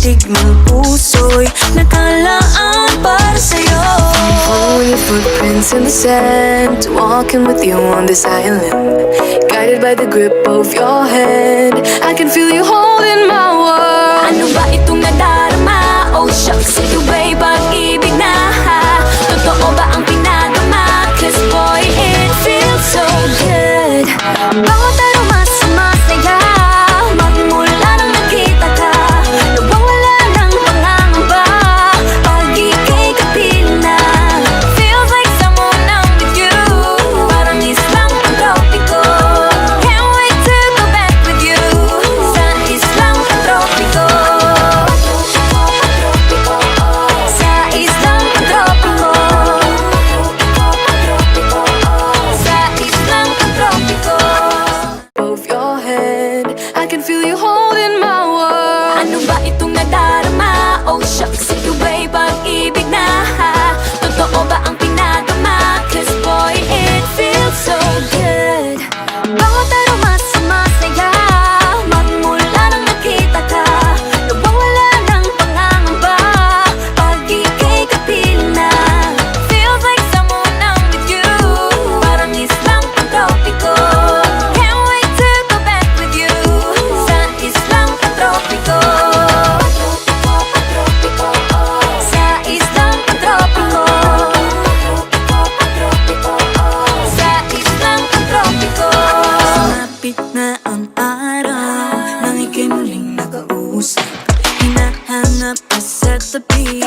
Astig ng puso'y nakalaan para sa'yo. Following your footprints in the sand, walking with you on this island, guided by the grip of your hand. I can feel you holding my world. Ano ba itong nadarama? Oh shucks, ito ba'y pag-ibig na? Totoo ba ang pinagama? Cause boy, it feels so good. Bawat aroma sumasaya, magmula nang nakita ka. Nawawala ng pangangamba pag ika'y kapiling na. Feels like someone I'm with you, parang islang pantropiko. Can't wait to go back with you sa islang pantropiko. Sa islang pantropiko. Sa islang pantropiko. Of your hand, I can feel you holding my world. Ano ba itong nadarama? Oh shucks, ito ba'y pag-ibig na? Totoo ba ang pinagama? Cause boy, it feels so good. Bawat aroma sumasaya, magmula nang nakita ka. Nawawala ng pangangamba pag ika'y kapiling na. Feels like someone I'm with you, parang islang pantropiko. Can't wait to go back with you sa islang pantropiko. Sa islang pantropiko. Sa islang pantropiko. Sumapit na ang araw nang ika'y muling nakausap. Hinahanap ka sa tabi.